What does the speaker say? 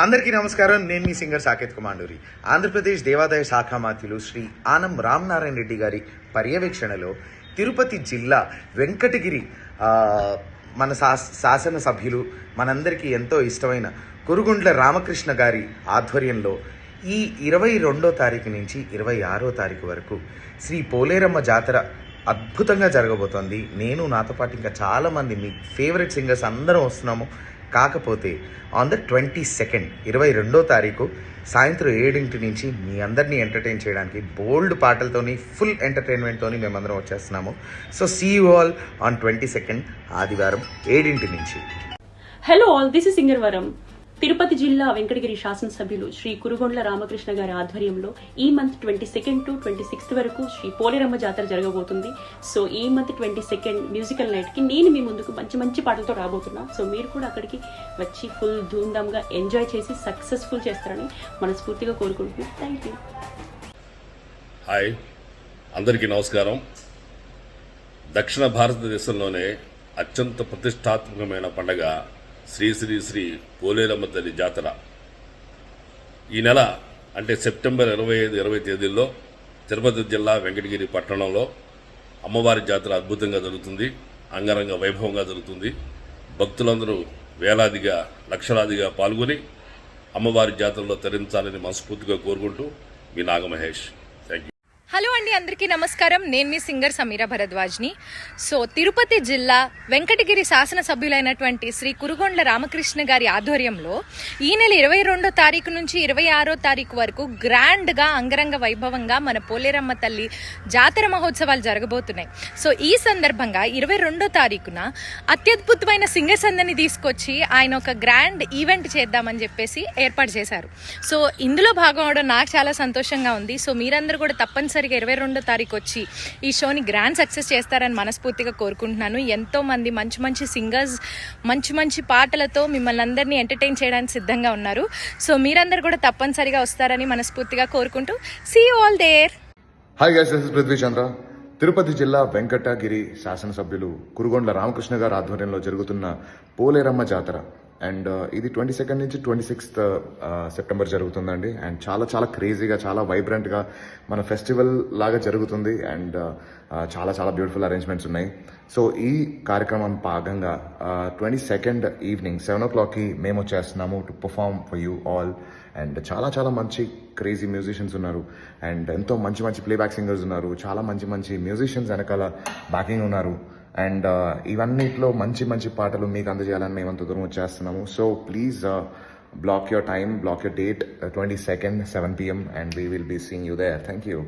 అందరికీ నమస్కారం. నేను మీ సింగర్ సాకేత్ కుమాండూరి. ఆంధ్రప్రదేశ్ దేవాదాయ శాఖ మంత్రులు శ్రీ ఆనం రామనారాయణ రెడ్డి గారి పర్యవేక్షణలో తిరుపతి జిల్లా వెంకటగిరి మన శాసనసభ్యులు మనందరికీ ఎంతో ఇష్టమైన కురుగుండ్ల రామకృష్ణ గారి ఆధ్వర్యంలో ఈ 22వ తారీఖు నుంచి 26వ తారీఖు వరకు శ్రీ పోలేరమ్మ జాతర అద్భుతంగా జరగబోతోంది. నేను నాతో పాటు ఇంకా చాలామంది మీ ఫేవరెట్ సింగర్స్ అందరం వస్తున్నాము. కాకపోతే ఆన్ ద 22nd 22వ తారీఖు సాయంత్రం 7 నుంచి మీ అందరినీ ఎంటర్టైన్ చేయడానికి బోల్డ్ పాటలతోని ఫుల్ ఎంటర్టైన్మెంట్తోని మేమందరం వచ్చేస్తున్నాము. So see you all on 22nd ఆదివారం 7 నుంచి. Hello all, this is singer Varam. Tirupati జిల్లా వెంకటగిరి శాసనసభ్యులు శ్రీ కురుగుండ్ల రామకృష్ణ గారి ఆధ్వర్యంలో ఈ మంత్ 22nd to 26th వరకు శ్రీ పోలేరమ్మ జాతర జరగబోతుంది. సో ఈ మంత్ 22nd మ్యూజికల్ నైట్ కి నేను మీ ముందుకు మంచి మంచి పాటలతో రాబోతున్నా. సో మీరు కూడా అక్కడికి వచ్చి ఫుల్ ధూమ్ధామ్ గా ఎంజాయ్ చేసి సక్సెస్ఫుల్ చేస్తారని మనస్ఫూర్తిగా కోరుకుంటున్నాను. Thank you. హాయ్, అందరికీ నమస్కారం. దక్షిణ భారతదేశంలోనే అత్యంత ప్రతిష్టాత్మకమైన పండగ శ్రీ శ్రీ శ్రీ పోలేరమ్మ తల్లి జాతర. ఈ నెల అంటే సెప్టెంబర్ 25-20 తేదీల్లో తిరుపతి జిల్లా వెంకటగిరి పట్టణంలో అమ్మవారి జాతర అద్భుతంగా జరుగుతుంది. అంగరంగ వైభవంగా జరుగుతుంది. భక్తులందరూ వేలాదిగా లక్షలాదిగా పాల్గొని అమ్మవారి జాతరలో తరించాలని మనస్ఫూర్తిగా కోరుకుంటూ మీ నాగమహేష్. Thank you. హలో అండి, అందరికీ నమస్కారం. నేను మీ సింగర్ సమీరా భరద్వాజ్ని. సో తిరుపతి జిల్లా వెంకటగిరి శాసనసభ్యులైనటువంటి శ్రీ కురుగుండ్ల రామకృష్ణ గారి ఆధ్వర్యంలో ఈ నెల 22వ తారీఖు నుంచి 26వ తారీఖు వరకు గ్రాండ్గా అంగరంగ వైభవంగా మన పోలేరమ్మ తల్లి జాతర మహోత్సవాలు జరగబోతున్నాయి. సో ఈ సందర్భంగా 22వ తారీఖున అత్యద్భుతమైన సింగర్స్ అందరినీ తీసుకొచ్చి ఆయన ఒక గ్రాండ్ ఈవెంట్ చేద్దామని చెప్పేసి ఏర్పాటు చేశారు. సో ఇందులో భాగం అవడం నాకు చాలా సంతోషంగా ఉంది. సో మీరందరూ కూడా తప్పనిసరిగా 22వ తారీఖు వచ్చి ఈ షోని గ్రాండ్ సక్సెస్ చేస్తారని మనస్ఫూర్తిగా కోరుకుంటున్నాను. ఎంతో మంది మంచి మంచి సింగర్స్ మంచి మంచి పాటలతో మిమ్మల్ని అందరినీ ఎంటర్టైన్ చేయడానికి సిద్ధంగా ఉన్నారు. సో మీరందరూ కూడా తప్పనిసరిగా వస్తారని మనస్ఫూర్తిగా కోరుకుంటూ see you all there. Hi guys, this is Prithvi Chandra. Tirupati జిల్లా వెంకటగిరి శాసనసభ్యులు కురుగుండ్ల రామకృష్ణ గారి ఆధ్వర్యంలో జరుగుతున్న పోలేరమ్మ జాతర అండ్ ఇది 22nd నుంచి 26th సెప్టెంబర్ జరుగుతుందండి. అండ్ చాలా చాలా క్రేజీగా చాలా వైబ్రెంట్గా మన ఫెస్టివల్ లాగా జరుగుతుంది. అండ్ చాలా చాలా బ్యూటిఫుల్ అరేంజ్మెంట్స్ ఉన్నాయి. సో ఈ కార్యక్రమం భాగంగా 22nd ఈవినింగ్ 7 o'clockకి మేము వచ్చేస్తున్నాము to perform for you all. And చాలా చాలా మంచి క్రేజీ మ్యూజిషియన్స్ ఉన్నారు. అండ్ ఎంతో మంచి మంచి ప్లేబ్యాక్ సింగర్స్ ఉన్నారు. చాలా మంచి మంచి మ్యూజిషియన్స్ వెనకాల బ్యాకింగ్ ఉన్నారు. అండ్ ఇవన్నిట్లో మంచి మంచి పాటలు మీకు అందజేయాలని మేమంత దూరం వచ్చేస్తున్నాము. So please block your time, block your date, 22nd 7 PM and we will be seeing you there. Thank you.